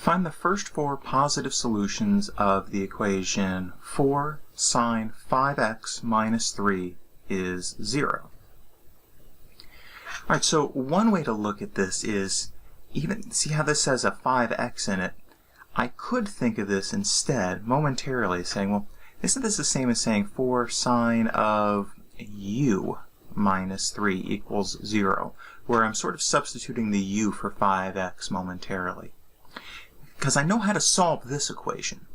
Find the first four positive solutions of the equation 4 sine 5x minus 3 is 0. Alright, so one way to look at this is, even see how this says a 5x in it? I could think of this instead, momentarily, saying, well, isn't this the same as saying 4 sine of u minus 3 equals 0, where I'm sort of substituting the u for 5x momentarily. Because I know how to solve this equation.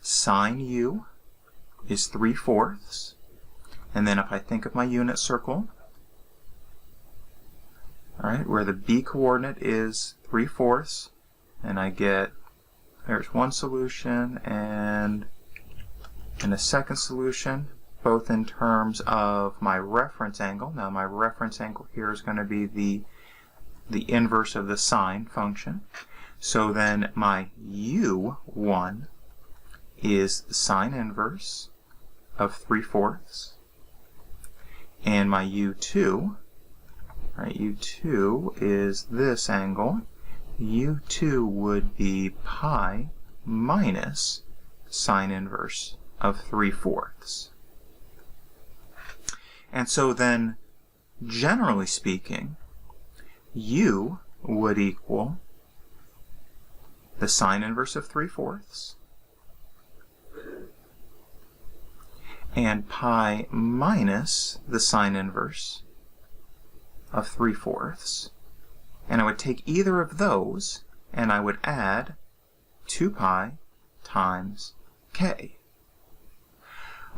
Sine u is 3/4, and then if I think of my unit circle, all right, where the b coordinate is 3/4, and I get, there's one solution and a second solution, both in terms of my reference angle. Now my reference angle here is going to be the inverse of the sine function. So then my u1 is sine inverse of 3/4, and my u2, right, u2 is this angle. u2 would be pi minus sine inverse of 3/4. And so then, generally speaking, u would equal the sine inverse of 3/4 and pi minus the sine inverse of 3/4. And I would take either of those and I would add 2 pi times k.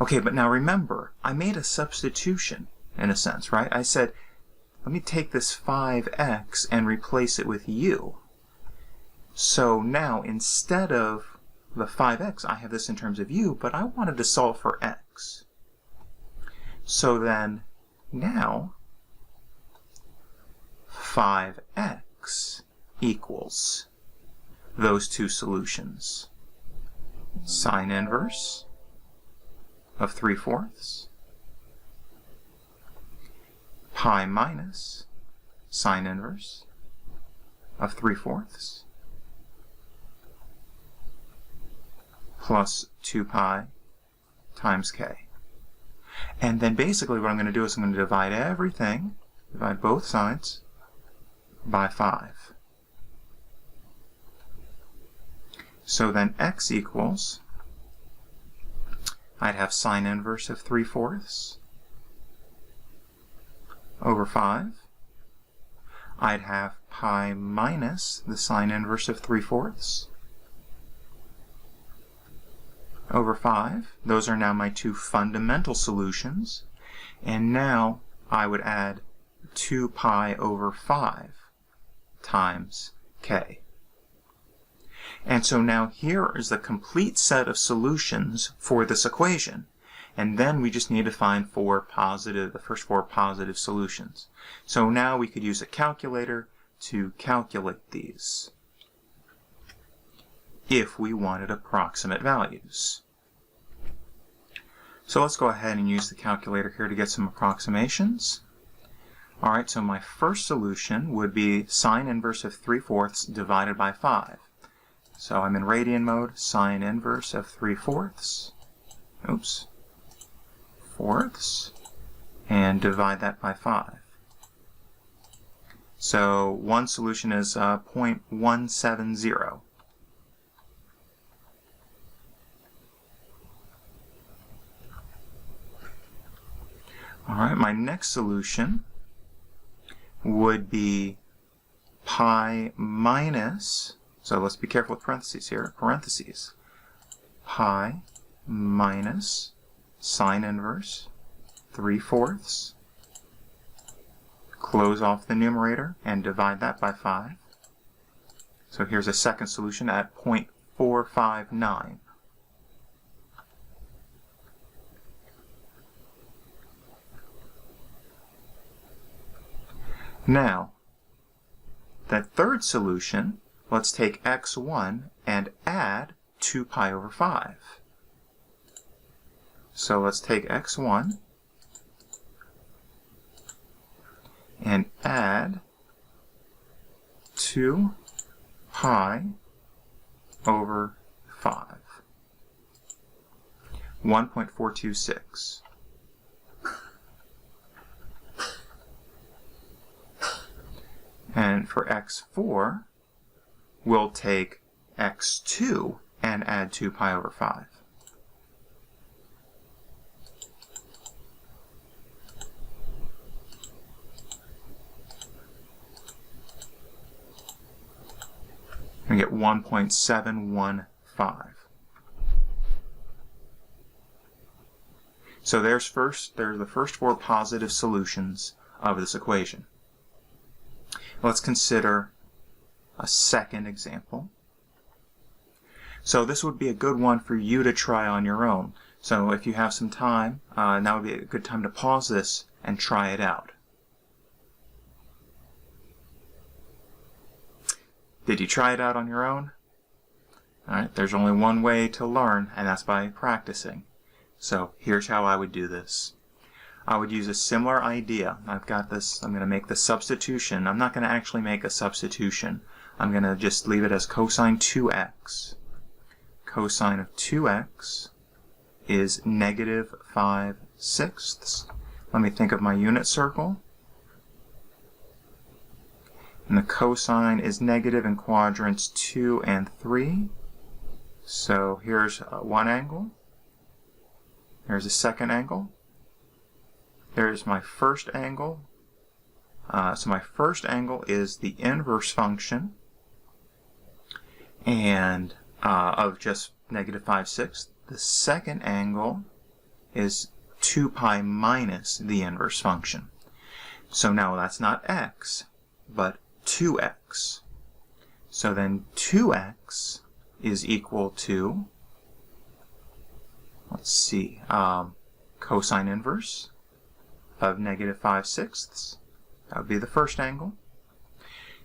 Okay, but now remember, I made a substitution in a sense, right? I said, let me take this 5x and replace it with u. So now, instead of the 5x, I have this in terms of u, but I wanted to solve for x. So then, now, 5x equals those two solutions. Sine inverse of 3/4, pi minus sine inverse of 3/4, plus 2 pi times k. And then basically what I'm going to do is I'm going to divide everything, divide both sides, by 5. So then x equals, I'd have sine inverse of 3/4 over 5. I'd have pi minus the sine inverse of 3/4 over 5. Those are now my two fundamental solutions. And now I would add 2 pi over 5 times k. And so now here is the complete set of solutions for this equation. And then we just need to find the first four positive solutions. So now we could use a calculator to calculate these if we wanted approximate values. So let's go ahead and use the calculator here to get some approximations. Alright, so my first solution would be sine inverse of 3/4 divided by 5. So I'm in radian mode, sine inverse of 3/4, fourths, and divide that by 5. So one solution is 0.170. Alright, my next solution would be pi minus, so let's be careful with parentheses here, pi minus sine inverse 3/4, close off the numerator and divide that by 5. So here's a second solution at 0.459. Now, that third solution, let's take x1 and add 2 pi over 5. So let's take x1 and add 2 pi over 5. 1.426. And for x4, we'll take x2 and add 2 pi over 5. We get 1.715. So there's the first 4 positive solutions of this equation. Let's consider a second example. So this would be a good one for you to try on your own. So if you have some time, now would be a good time to pause this and try it out. Did you try it out on your own? All right, there's only one way to learn, and that's by practicing. So here's how I would do this. I would use a similar idea. I've got this, I'm going to make the substitution. I'm not going to actually make a substitution. I'm going to just leave it as cosine 2x. Cosine of 2x is negative 5/6. Let me think of my unit circle. And the cosine is negative in quadrants 2 and 3. So here's one angle. Here's a second angle. There's my first angle. So my first angle is the inverse function and of just negative 5/6. The second angle is 2 pi minus the inverse function. So now that's not x, but 2x. So then 2x is equal to, let's see, cosine inverse of negative 5/6. That would be the first angle.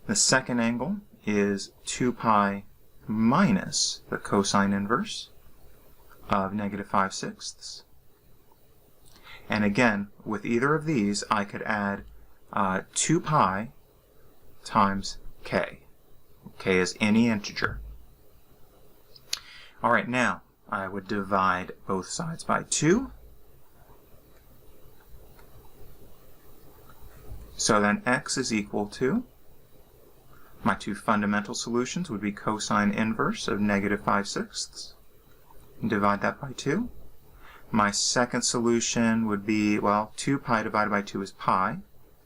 The second angle is 2 pi minus the cosine inverse of negative 5/6. And again, with either of these, I could add 2 pi times k. K is any integer. All right, now I would divide both sides by 2. So then x is equal to, my two fundamental solutions would be cosine inverse of negative 5/6. Divide that by 2. My second solution would be, well, 2 pi divided by 2 is pi.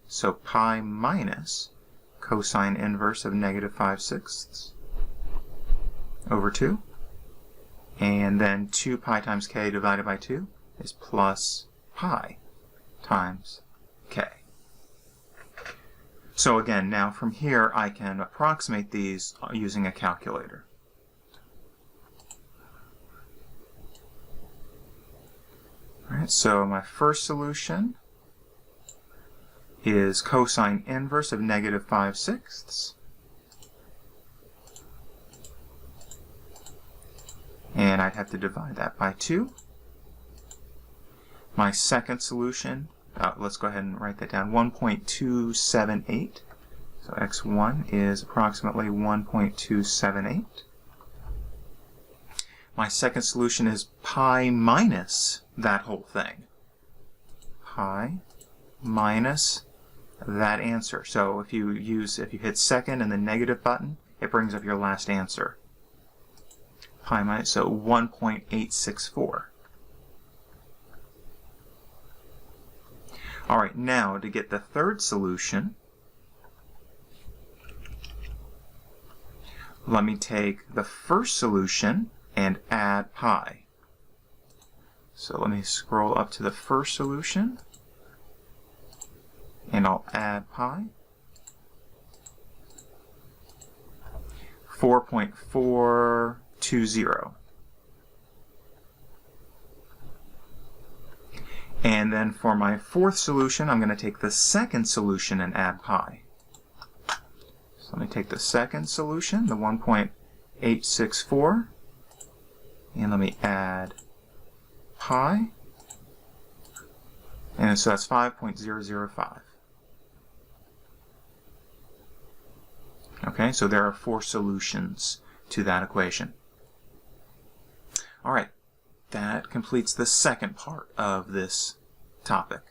So pi minus cosine inverse of negative 5/6 over 2. And then 2 pi times k divided by 2 is plus pi times k. So again, now from here I can approximate these using a calculator. All right, so my first solution is cosine inverse of negative 5/6. And I'd have to divide that by 2. My second solution, let's go ahead and write that down, 1.278. So x1 is approximately 1.278. My second solution is pi minus that whole thing. Pi minus that answer. So if you hit second and the negative button, it brings up your last answer. Pi minus, so 1.864. All right, now to get the third solution, let me take the first solution and add pi. So let me scroll up to the first solution, and I'll add pi. 4.420. And then for my fourth solution, I'm going to take the second solution and add pi. So let me take the second solution, the 1.864, and let me add pi. And so that's 5.005. Okay, so there are 4 solutions to that equation. All right, that completes the second part of this topic.